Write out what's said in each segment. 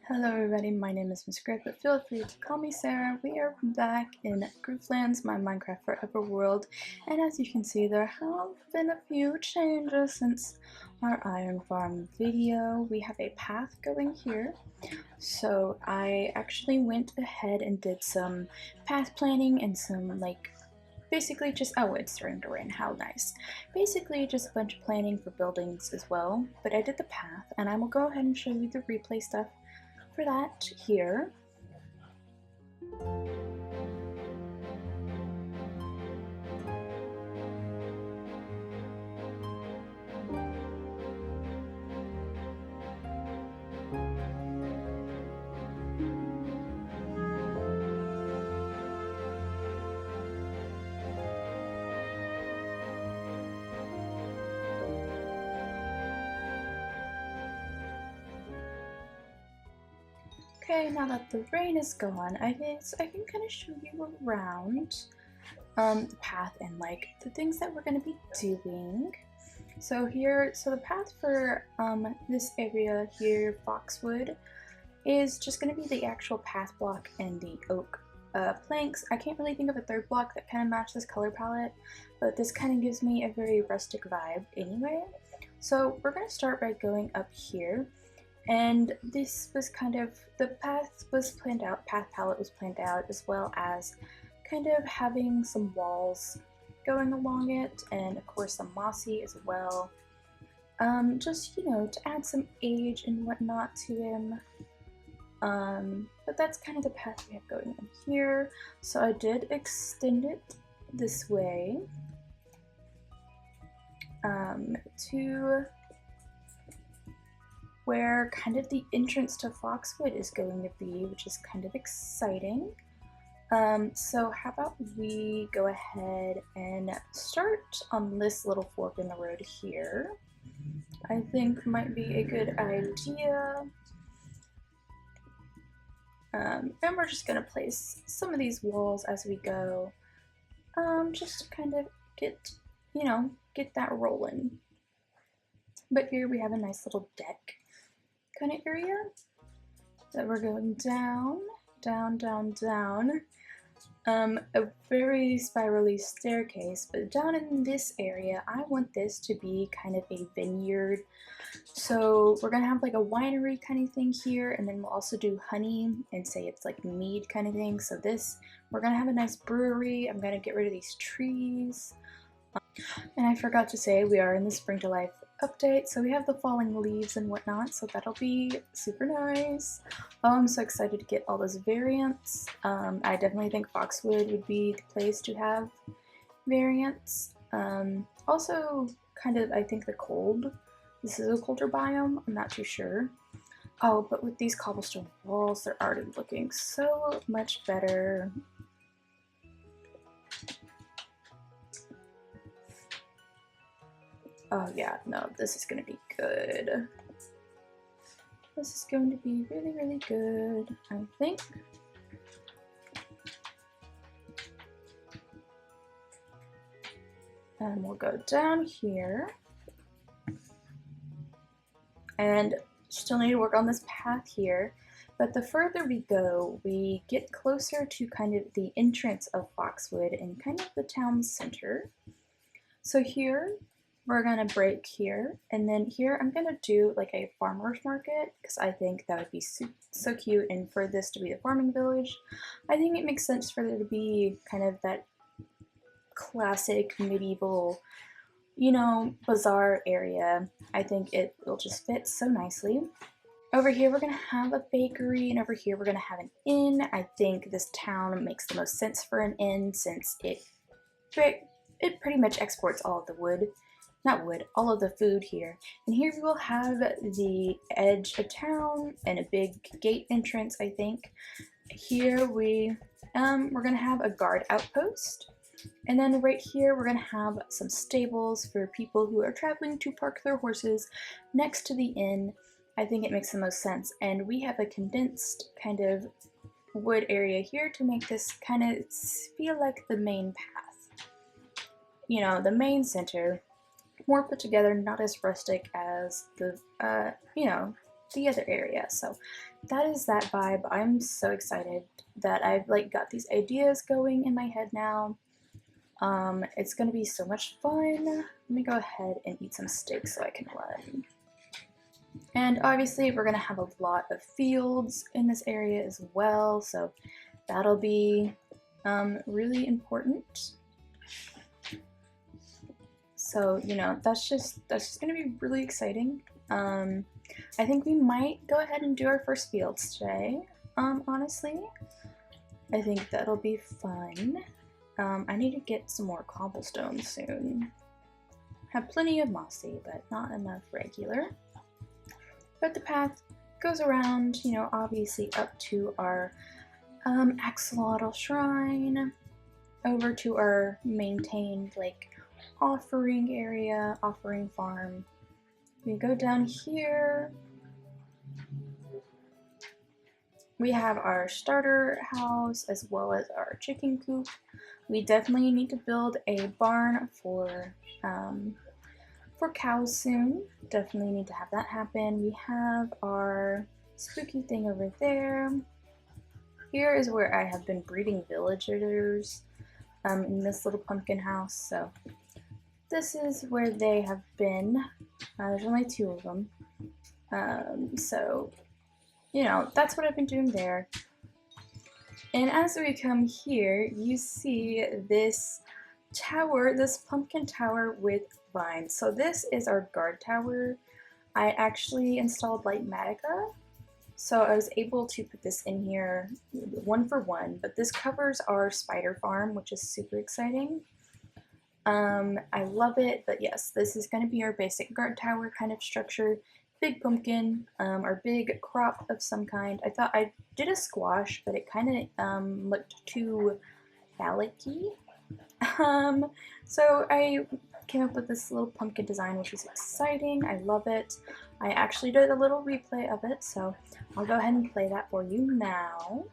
Hello everybody, my name is MsGryff, but feel free to call me Sarah. We are back in Grifflands, my Minecraft Forever world, and as you can see there have been a few changes since our iron farm video. We have a path going here, so I actually went ahead and did some path planning and some basically just, oh, it's starting to rain, how nice. Basically just a bunch of planning for buildings as well, but I did the path and I will go ahead and show you the replay stuff for that here. Okay, now that the rain is gone, I can kind of show you around the path and the things that we're going to be doing. So the path for this area here, Foxwood, is just going to be the actual path block and the oak planks. I can't really think of a third block that kind of matches this color palette, but this kind of gives me a very rustic vibe anyway. So we're going to start by going up here. And this was kind of, the path was planned out, path palette was planned out, as well as kind of having some walls going along it, and of course some mossy as well. Just, you know, to add some age and whatnot to him. But that's kind of the path we have going in here. So I did extend it this way to where kind of the entrance to Foxwood is going to be, which is kind of exciting. So how about we go ahead and start on this little fork in the road here. I think might be a good idea. And we're just gonna place some of these walls as we go, just to kind of get, you know, get that rolling. But here we have a nice little deck kind of area that we're going down, down, down, down. A very spirally staircase, but down in this area, I want this to be kind of a vineyard. So we're gonna have like a winery kind of thing here, and then we'll also do honey and say it's like mead kind of thing. So we're gonna have a nice brewery. I'm gonna get rid of these trees. And I forgot to say, we are in the Spring to Life update, so we have the falling leaves and whatnot, so that'll be super nice. Oh, I'm so excited to get all those variants. I definitely think Foxwood would be the place to have variants. Also, kind of, I think the cold. This is a colder biome, I'm not too sure. Oh, but with these cobblestone walls, they're already looking so much better. Oh yeah, no, this is gonna be good. This is going to be really, really good, I think. And we'll go down here. And still need to work on this path here. But the further we go, we get closer to kind of the entrance of Foxwood and kind of the town center. So here, we're gonna break here, and then here I'm gonna do like a farmer's market because I think that would be so cute, and for this to be the farming village, I think it makes sense for there to be kind of that classic medieval, you know, bazaar area. I think it'll just fit so nicely. Over here we're gonna have a bakery, and over here we're gonna have an inn. I think this town makes the most sense for an inn since it pretty much exports all of the wood. Not wood, all of the food here. And here we will have the edge of town and a big gate entrance, I think. Here we're gonna have a guard outpost. And then right here we're gonna have some stables for people who are traveling to park their horses next to the inn. I think it makes the most sense. And we have a condensed kind of wood area here to make this kind of feel like the main path. You know, the main center. More put together, not as rustic as the, you know, the other area. So that is that vibe. I'm so excited that I've like got these ideas going in my head now. It's gonna be so much fun. Let me go ahead and eat some steak so I can run. And obviously we're gonna have a lot of fields in this area as well, so that'll be really important. So, you know, that's just gonna be really exciting. I think we might go ahead and do our first fields today, honestly. I think that'll be fun. I need to get some more cobblestone soon. Have plenty of mossy, but not enough regular. But the path goes around, you know, obviously up to our axolotl shrine, over to our maintained, like, offering area, offering farm. We go down here. We have our starter house as well as our chicken coop. We definitely need to build a barn for cows soon. Definitely need to have that happen. We have our spooky thing over there. Here is where I have been breeding villagers in this little pumpkin house. So this is where they have been. There's only 2 of them. So, you know, that's what I've been doing there. And as we come here, you see this tower, this pumpkin tower with vines. So this is our guard tower. I actually installed Lightmatica, so I was able to put this in here 1 for 1, but this covers our spider farm, which is super exciting. I love it, but yes, this is going to be our basic guard tower kind of structure. Big pumpkin, or big crop of some kind. I thought I did a squash, but it kind of looked too phallic-y. So I came up with this little pumpkin design, which is exciting. I love it. I actually did a little replay of it, so I'll go ahead and play that for you now.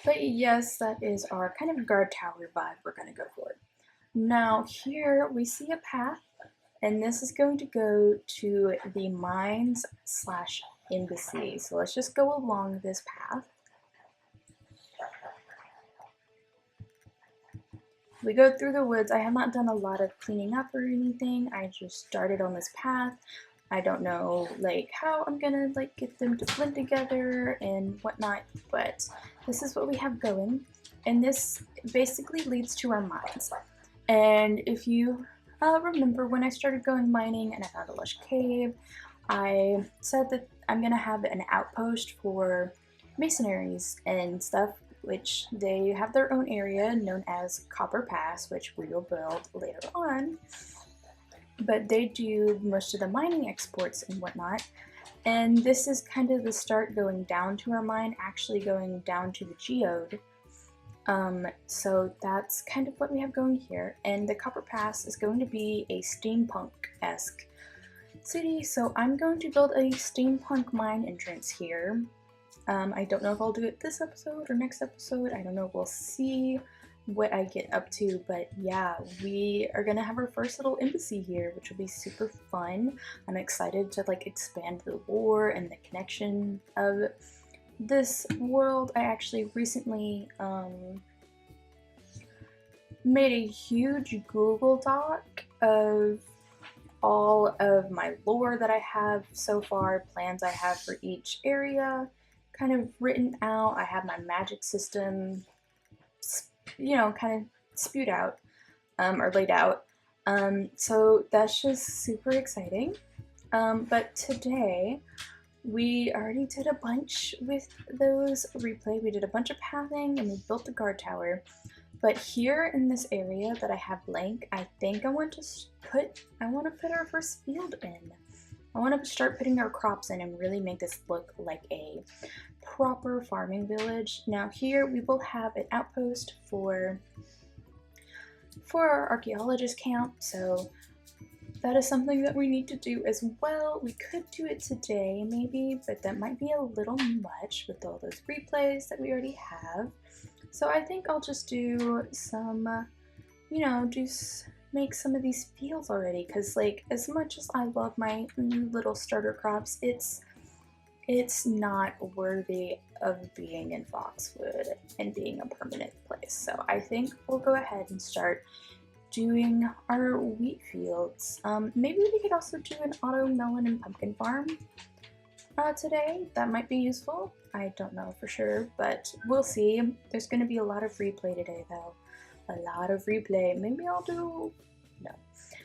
But yes, that is our kind of guard tower vibe we're going to go for. Now here we see a path, and this is going to go to the mines slash embassy. So let's just go along this path. We go through the woods. I have not done a lot of cleaning up or anything. I just started on this path. I don't know like how I'm gonna like get them to blend together and whatnot, but this is what we have going. And this basically leads to our mines. And if you remember when I started going mining and I found a lush cave, I said that I'm gonna have an outpost for mercenaries and stuff, which they have their own area known as Copper Pass, which we will build later on. But they do most of the mining exports and whatnot. And this is kind of the start going down to our mine, actually going down to the geode. So that's kind of what we have going here. And the Copper Pass is going to be a steampunk-esque city, so I'm going to build a steampunk mine entrance here. I don't know if I'll do it this episode or next episode. I don't know. We'll see what I get up to. But yeah, we are gonna have our first little embassy here, which will be super fun. I'm excited to like expand the lore and the connection of this world. I actually recently made a huge Google Doc of all of my lore that I have so far, plans I have for each area kind of written out. I have my magic system, kind of spewed out or laid out. So that's just super exciting. But today, we already did a bunch with those replay. We did a bunch of pathing and we built the guard tower. But here in this area that I have blank, I think I want to put our first field in. I want to start putting our crops in and really make this look like a proper farming village. Now here we will have an outpost for our archaeologist camp, so that is something that we need to do as well. We could do it today maybe, but that might be a little much with all those replays that we already have. So I think I'll just do some, make some of these fields already, because like as much as I love my new little starter crops, it's not worthy of being in Foxwood and being a permanent place. So I think we'll go ahead and start doing our wheat fields. Maybe we could also do an auto melon and pumpkin farm today. That might be useful. I don't know for sure, but we'll see. There's going to be a lot of replay today though. A lot of replay. Maybe I'll do... no.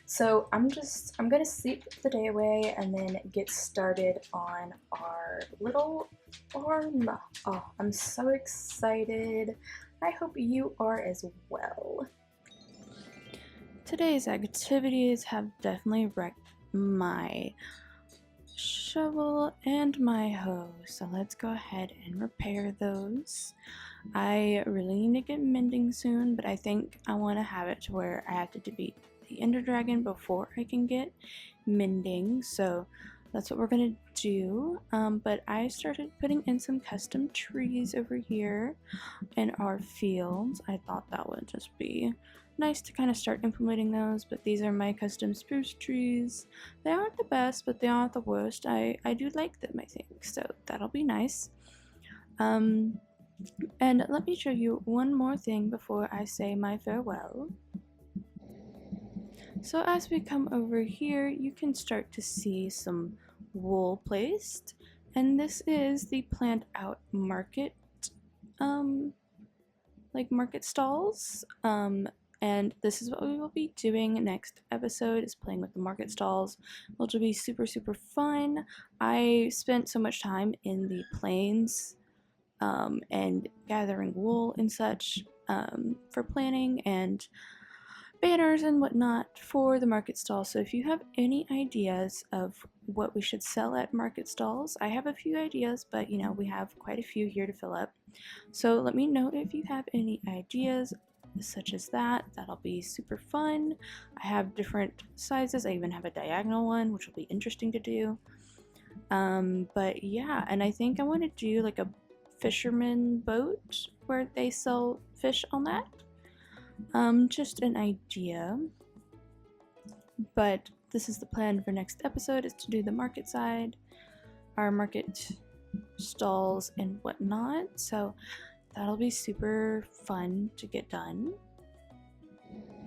So I'm gonna sleep the day away and then get started on our little farm. Oh, I'm so excited. I hope you are as well. Today's activities have definitely wrecked my shovel and my hoe, so let's go ahead and repair those. I really need to get mending soon, but I think I want to have it to where I have to defeat the Ender Dragon before I can get mending, so that's what we're gonna do. But I started putting in some custom trees over here in our fields. I thought that would just be nice to kind of start implementing those, but these are my custom spruce trees. They aren't the best, but they aren't the worst. I do like them, I think, so that'll be nice. And let me show you one more thing before I say my farewell. So as we come over here, you can start to see some wool placed, and this is the planned out market, like market stalls, and this is what we will be doing next episode, is playing with the market stalls, which will be super fun. I spent so much time in the plains and gathering wool and such for planning and banners and whatnot for the market stall. So if you have any ideas of what we should sell at market stalls, I have a few ideas, but we have quite a few here to fill up. So let me know if you have any ideas such as that. That'll be super fun. I have different sizes. I even have a diagonal one, which will be interesting to do. But yeah, and I think I want to do like a fisherman boat where they sell fish on that. Just an idea. But this is the plan for next episode, is to do the market side, our market stalls and whatnot. So that'll be super fun to get done.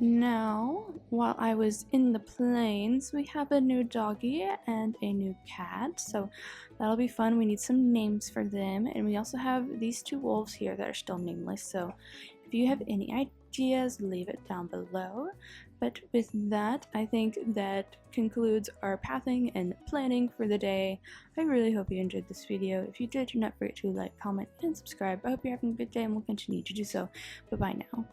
Now, while I was in the plains, we have a new doggy and a new cat, so that'll be fun. We need some names for them, and we also have these two wolves here that are still nameless, so if you have any ideas, leave it down below. But with that, I think that concludes our pathing and planning for the day. I really hope you enjoyed this video. If you did, do not forget to like, comment, and subscribe. I hope you're having a good day, and will continue to do so. Bye-bye now.